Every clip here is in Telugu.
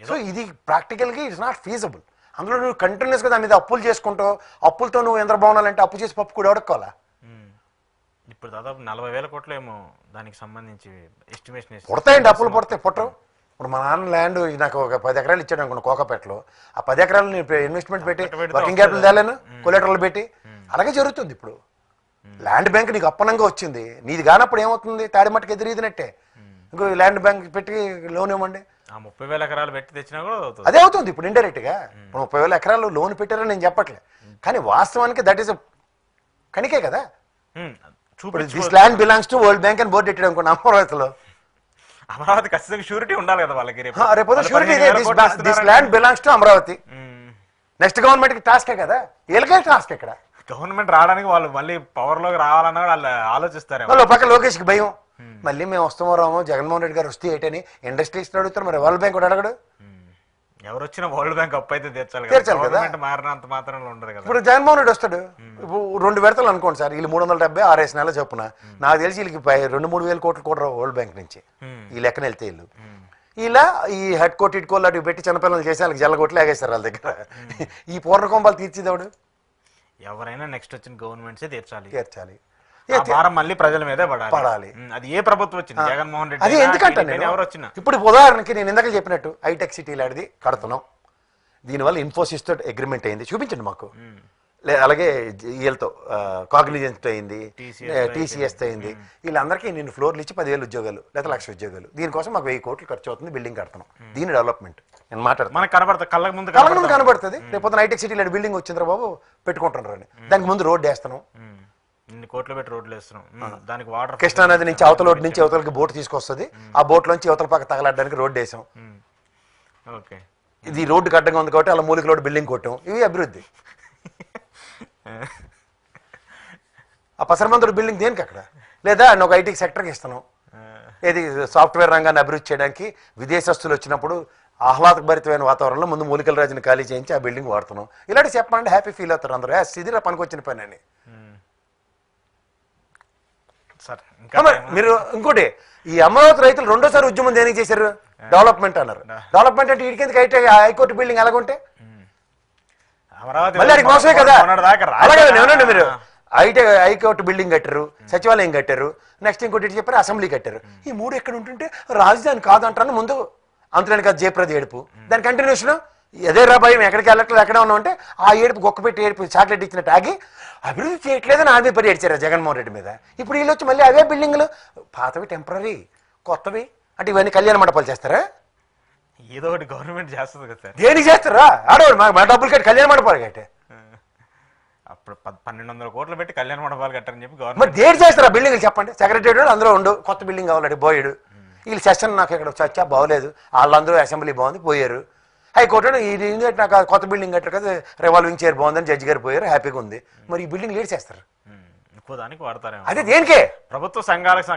సో ఇది ప్రాక్టికల్గా ఇట్స్ నాట్ ఫీజబుల్. అందులో నువ్వు కంటిన్యూస్గా దాని మీద అప్పులు చేసుకుంటావు, అప్పులతో నువ్వు ఎంత బాగున్నాలంటే అప్పు చేసి పప్పు కూడా అడుక్కోవాలా? ఇప్పుడు దాదాపు 40,000 కోట్లు ఏమో దానికి సంబంధించి ఎస్టిమేషన్ పుడతాయండి, అప్పులు పుడతాయి, పుట్టరు. ఇప్పుడు మా నాన్న ల్యాండ్ నాకు ఒక 10 ఎకరాలు ఇచ్చాడు అనుకున్న కోకపేటలో, ఆ 10 ఎకరాలు నేను ఇన్వెస్ట్మెంట్ పెట్టి వర్కింగ్ క్యాపిటల్ తేలేను, కొలేటర్లు పెట్టి. అలాగే జరుగుతుంది ఇప్పుడు. ల్యాండ్ బ్యాంక్ నీకు అప్పనంగా వచ్చింది, నీది కానప్పుడు ఏమవుతుంది? తాడిమట్టుకు ఎదురీదినట్టే. ఇంకో ల్యాండ్ బ్యాంక్ పెట్టి లోన్ ఇవ్వండి, 30,000 ఎకరాలు పెట్టి తెచ్చినా కూడా అదే అవుతుంది. ఇప్పుడు ఇండైరెక్ట్గా ఇప్పుడు 30,000 ఎకరాలు లోన్ పెట్టారని నేను చెప్పట్లే, కానీ వాస్తవానికి దట్ ఈస్ కనికే కదా. This land belongs to world bank అని బోర్డు పెట్టాడు అనుకోండి అమరావతిలో. అమరావతి ఖచ్చితంగా షూరిటీ ఉండాలి కదా వాళ్ళకి. రేపు surety this land belongs to Amaravati. Next government కి టాస్కే కదా, వీళ్ళకే టాస్క్. ఇక్కడ గవర్నమెంట్ రావడానికి వాళ్ళు మళ్ళీ పవర్ లోకి రావాలన్నా వాళ్ళు ఆలోచిస్తారు. వాళ్ళు పక్క లోకేష్ కి భయం, మళ్ళీ మేము వస్తామో రామో, జగన్మోహన్ రెడ్డి గారు వస్తే ఏంటని ఇండస్ట్రీస్ అడుగుతారు, మరి వరల్డ్ బ్యాంక్ కూడా అడగడు. ఎవరు వచ్చినా వరల్డ్ బ్యాంక్ అప్పు అయితే తీర్చాలి కదా, మారినంత మాత్రం ఉండదు కదా. ఇప్పుడు జగన్మోహన్ రెడ్డి వస్తాడు, ఇప్పుడు 2 విడతలు అనుకోండి సార్, వీళ్ళు 370 6 నెలలు చొప్పున, నాకు తెలిసి వీళ్ళకి 2-3 వేల కోట్లు కూడా వరల్డ్ బ్యాంక్ నుంచి ఈ లెక్కన వెళ్తే వీళ్ళు ఇలా ఈ హెడ్ కోట్ ఇట్ కోళ్ళు అటు పెట్టి చిన్నపిల్లలు చేసి వాళ్ళకి జల్లగొట్లు లాగేస్తారు వాళ్ళ దగ్గర. ఈ పూర్ణకొంబాలు తీర్చిదేవుడు ఎవరైనా నెక్స్ట్ వచ్చిన గవర్నమెంట్సే తీర్చాలి. భారం మళ్ళీ ప్రజల మీదే పడాలి. అది ఏ ప్రభుత్వం వచ్చింది, జగన్మోహన్ రెడ్డి అది ఎందుకంటే ఎవరు వచ్చినా. ఇప్పుడు ఉదాహరణకి నేను ఇందాక చెప్పినట్టు హైటెక్ సిటీ లాంటిది కడుతున్నాం, దీనివల్ల ఇన్ఫోసిస్ తోటి అగ్రిమెంట్ అయింది, చూపించండి మాకు. అలాగే వీళ్ళతో కాగ్నిజెంట్ అయింది, టీసీఎస్ అయింది, వీళ్ళందరికీ నేను ఫ్లోర్లు ఇచ్చి 10,000 ఉద్యోగాలు లేదా 1,00,000 ఉద్యోగాలు. దీనికోసం మాకు 1,000 కోట్లు ఖర్చు అవుతుంది, బిల్డింగ్ కడుతున్నాం. దీని డెవలప్మెంట్ నేను మాట్లాడుతాను, మనకు కనబడుతుంది, కళ్ళ ముందు కనబడుతుంది. రేపు హైటెక్ సిటీ లాంటి బిల్డింగ్ వచ్చిందిరా బాబు పెట్టుకుంటున్నారు అని, దానికి ముందు రోడ్డు వేస్తున్నాం, ఇన్ని కోట్లు పెట్టి రోడ్లు వేస్తున్నాం. దానికి వాటర్ కృష్ణా నది నుంచి అవతల రోడ్డు నుంచి అవతలకి బోట్ తీసుకొస్తుంది, ఆ బోట్ లోంచి అవతల పక్క తగలడానికి రోడ్డు వేసాం. ఇది రోడ్డు అడ్డంగా ఉంది కాబట్టి అలా మూలిక రోడ్డు బిల్డింగ్ కొట్టాం. ఇవి అభివృద్ధి. ఆ పసరమంతుడు బిల్డింగ్ దేనికి అక్కడ లేదా ఒక ఐటీ సెక్టర్కి ఇస్తున్నాం. ఏది సాఫ్ట్వేర్ రంగాన్ని అభివృద్ధి చేయడానికి విదేశస్తులు వచ్చినప్పుడు ఆహ్లాదభరితమైన వాతావరణంలో ముందు మూలికల రాజుని ఖాళీ చేయించి ఆ బిల్డింగ్ వాడుతున్నాం. ఇలాంటి చెప్పండి హ్యాపీ ఫీల్ అవుతారు అందరూ, ఇదిరా పనికొచ్చిన పని అని. మీరు ఇంకోటి, ఈ అమరావతి రైతులు రెండోసారి ఉద్యమం దేనికి చేశారు? డెవలప్మెంట్ అన్నారు. డెవలప్మెంట్ అంటే వీడికి హైకోర్టు బిల్డింగ్ ఎలాగుంటే మళ్ళీ అడిగి మోసమే కదా. అలాగే ఏమనండి, మీరు హైకోర్టు బిల్డింగ్ కట్టారు, సచివాలయం కట్టారు, నెక్స్ట్ ఇంకోటి చెప్పారు అసెంబ్లీ కట్టారు. ఈ 3 ఎక్కడ ఉంటుంటే రాజధాని కాదంటాను ముందు అంతులేని కదా జయప్రద ఏడుపు. దాని కంటిన్యూషన్ అదే రాబాయి ఎక్కడికి వెళ్ళట్లేదు, ఎక్కడ ఉన్నాం అంటే ఆ ఏడుపు గొక్క పెట్టి ఏడుపు చాక్లెట్ ఇచ్చినట్టు ఆగి అభివృద్ధి చేయట్లేదని ఆమె పడి ఏడ్చారు జగన్మోహన్ రెడ్డి మీద. ఇప్పుడు వీళ్ళు వచ్చి మళ్ళీ అవే బిల్డింగ్లు, పాతవి టెంపరీ, కొత్తవి అంటే ఇవన్నీ కళ్యాణ మండపాలు చేస్తారా? ఏదో ఒకటి గవర్నమెంట్ చేస్తుంది కదా సార్. దేనికి చేస్తారా? ఆడవాడు మా డబ్బులు కట్టి కళ్యాణ మండపాలు కట్టే అప్పుడు 1,200 కోట్లు పెట్టి కళ్యాణ మండపాలు కట్టారని చెప్పి గవర్నమెంట్ మరి దేని చేస్తారా బిల్డింగ్లు చెప్పండి? సెక్రటరీ అందులో ఉండు, కొత్త బిల్డింగ్ కావాలంటే పోయాడు. వీళ్ళు సెషన్ నాకు ఇక్కడ చర్చా బాగోలేదు, వాళ్ళందరూ అసెంబ్లీ బాగుంది పోయారు. హైకోర్టు ఇది నాకు కొత్త బిల్డింగ్ కట్టారు కదా, రివాల్వింగ్ చైర్ బాగుందని జడ్జి గారు పోయారు, హ్యాపీగా ఉంది. మరి ఈ బిల్డింగ్ లేట్ చేస్తారు, ఎక్కువ దానికి వాడతారేమో. అదే దేనికే? ప్రభుత్వ సంఘాలకు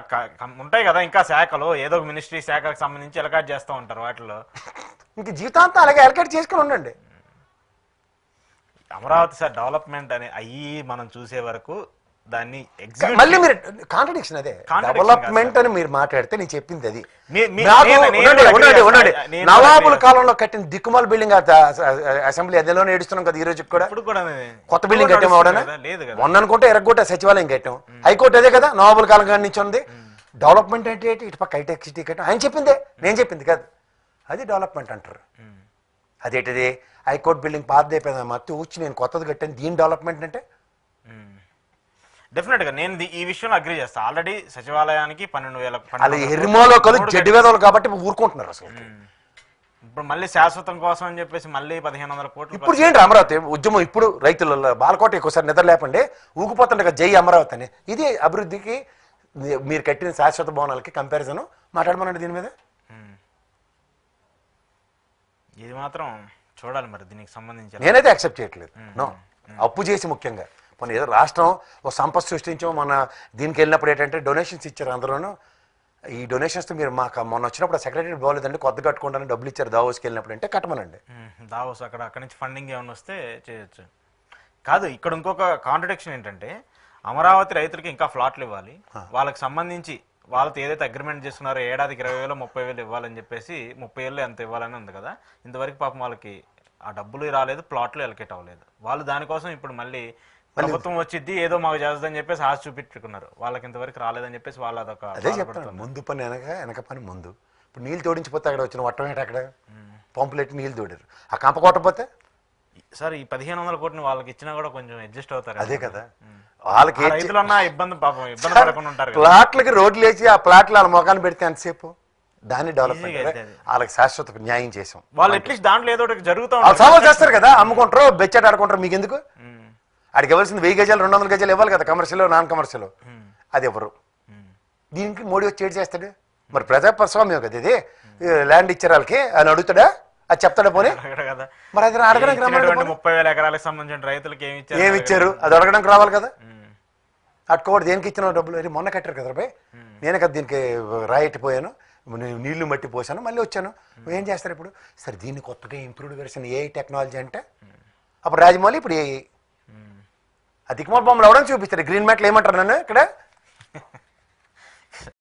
ఉంటాయి కదా ఇంకా శాఖలు, ఏదో ఒక మినిస్ట్రీ శాఖలకు సంబంధించి ఎలకాట్ చేస్తూ ఉంటారు, వాటిలో ఇంక జీవితాంతం అలాగే ఎలకాట్ చేసుకుని ఉండండి. అమరావతి సార్ డెవలప్మెంట్ అని అయ్యి మనం చూసే వరకు దాన్ని మళ్ళీ మీరు కాంట్రడిక్షన్ అదే. డెవలప్మెంట్ అని మీరు మాట్లాడితే నేను చెప్పింది అది. నవాబుల కాలంలో కట్టిన దిక్కుమాల బిల్డింగ్ అసెంబ్లీ అదిలోనే ఏడుస్తున్నాం కదా ఈ రోజు కూడా. కొత్త బిల్డింగ్ కట్టాం అవడనా మొన్న అనుకుంటే ఎరగొట్ట సచివాలయం కట్టాం. హైకోర్టు అదే కదా నవాబుల కాలం కాడి నుంచి ఉంది. డెవలప్మెంట్ అంటే ఇటు పక్క హైటెక్ సిటీ కట్టాం, ఆయన చెప్పిందే, నేను చెప్పింది కాదు. అది డెవలప్మెంట్ అంటారు. అదేంటిది హైకోర్టు బిల్డింగ్ పాతదైపోయింది మత్తు వచ్చి నేను కొత్తది కట్టాను, దీని డెవలప్మెంట్ అంటే? డెఫినెట్ గా నేను ఈ విషయంలో అగ్రీ చేస్తాను. ఆల్రెడీ సచివాలయానికి 12,000 ఎర్రిమోలోకలు జడ్డి వేదలు కాబట్టి ఊరుకుంటున్నారు అసలు. ఇప్పుడు మళ్ళీ శాశ్వతం కోసం అని చెప్పేసి మళ్ళీ 1,500 కోట్లు ఇప్పుడు చేయండి అమరావతి ఉద్యమం. ఇప్పుడు రైతుల బాలకోట ఎక్కువసారి నిద్ర లేపండి, ఊగిపోతుండే కదా జై అమరావతి అని. ఇది అభివృద్ధికి మీరు కట్టిన శాశ్వత భవనాలకి కంపారిజన్ మాట్లాడమనండి దీని మీద. ఇది మాత్రం చూడాలి మరి దీనికి సంబంధించి. నేనైతే యాక్సెప్ట్ చేయట్లేదు. నో, అప్పు చేసి ముఖ్యంగా మన ఏదో రాష్ట్రం ఒక సంపద సృష్టించాం. మన దీనికి వెళ్ళినప్పుడు ఏంటంటే డొనేషన్స్ ఇచ్చారు అందరూను. ఈ డొనేషన్స్తో మీరు మాకు మొన్న వచ్చినప్పుడు సెక్రటరీ బాగోలేదండి కొత్త కట్టుకుంటాను డబ్బులు ఇచ్చారు దావోస్కి వెళ్ళినప్పుడు అంటే కట్టమనండి. దావోస్ అక్కడి నుంచి ఫండింగ్ ఏమైనా వస్తే చేయొచ్చు. కాదు ఇక్కడ ఇంకొక కాంట్రడిక్షన్ ఏంటంటే అమరావతి రైతులకి ఇంకా ఫ్లాట్లు ఇవ్వాలి, వాళ్ళకి సంబంధించి వాళ్ళతో ఏదైతే అగ్రిమెంట్ చేస్తున్నారో ఏడాదికి 20,000 30,000 ఇవ్వాలని చెప్పేసి 30 ఏళ్ళు ఎంత ఇవ్వాలని ఉంది కదా, ఇంతవరకు పాపం వాళ్ళకి ఆ డబ్బులు రాలేదు, ప్లాట్లు ఎలకేట్ అవ్వలేదు. వాళ్ళు దానికోసం ఇప్పుడు మళ్ళీ ప్రభుత్వం వచ్చిద్ది ఏదో మాకు చేస్తుందని చెప్పేసి ఆశ చూపించుకున్నారు. వాళ్ళకి ఇంతవరకు రాలేదని చెప్పేసి వాళ్ళు అదొక అదే చెప్తాను, ముందు పని వెనక పని ముందు. ఇప్పుడు నీళ్ళు తోడించిపోతే అక్కడ వచ్చిన వట్టం ఏంటి, అక్కడ పంపులెట్టి నీళ్ళు తోడారు, ఆ కంప కొట్టపోతే సార్ ఈ 1,500 కోట్లు వాళ్ళకి ఇచ్చినా కూడా కొంచెం అడ్జస్ట్ అవుతారు. అదే కదా వాళ్ళకి రైతులన్నా ఇబ్బంది పడకుండా ఉంటారు. ప్లాట్లకి రోడ్లు వేసి ఆ ప్లాట్లు వాళ్ళ మొఖాన్ని పెడితే ఎంతసేపు దాన్ని డెవలప్మెంట్ వాళ్ళకి శాశ్వత న్యాయం చేసాం. వాళ్ళు అట్లీస్ట్ దాంట్లో ఏదో ఒకటి జరుగుతూ వాళ్ళు సవాల్ చేస్తారు కదా, అమ్ముకుంటారు బెచ్చాట ఆడుకుంటారు, మీకు ఎందుకు? ఆడికి ఇవ్వాల్సింది 1000 గజాలు 200 గజాలు ఇవ్వాలి కదా, కమర్షియల్ నాన్ కమర్షియల్, అది ఎవరు? దీనికి మోడీ వచ్చి ఏడు చేస్తాడు? మరి ప్రజాస్వామ్యం కదా ఇది, ల్యాండ్ ఇచ్చారు వాళ్ళకి అని అడుగుతాడా? అది చెప్తాడా? పోనీ కదా. మరి అది అడగడానికి 30,000 ఎకరాలకు సంబంధించిన రైతులకు ఏమి ఇచ్చారు అది అడగడానికి రావాలి కదా. అట్టుకోవడం దేనికి ఇచ్చిన డబ్బులు? అది మొన్న కట్టారు కదా బాయ్, నేనే కదా దీనికి రాయట్టిపోయాను, నీళ్లు మట్టి పోసాను, మళ్ళీ వచ్చాను. ఏం చేస్తారు ఇప్పుడు? సరే దీన్ని కొత్తగా ఇంప్రూవ్డ్ వెర్షన్ ఏఐ టెక్నాలజీ అంటే అప్పుడు రాజమౌళి, ఇప్పుడు ఏఐ. అధికమాల బొమ్మలు అవడం చూపిస్తారు. గ్రీన్ మ్యాట్లు ఏమంటారు నన్ను ఇక్కడ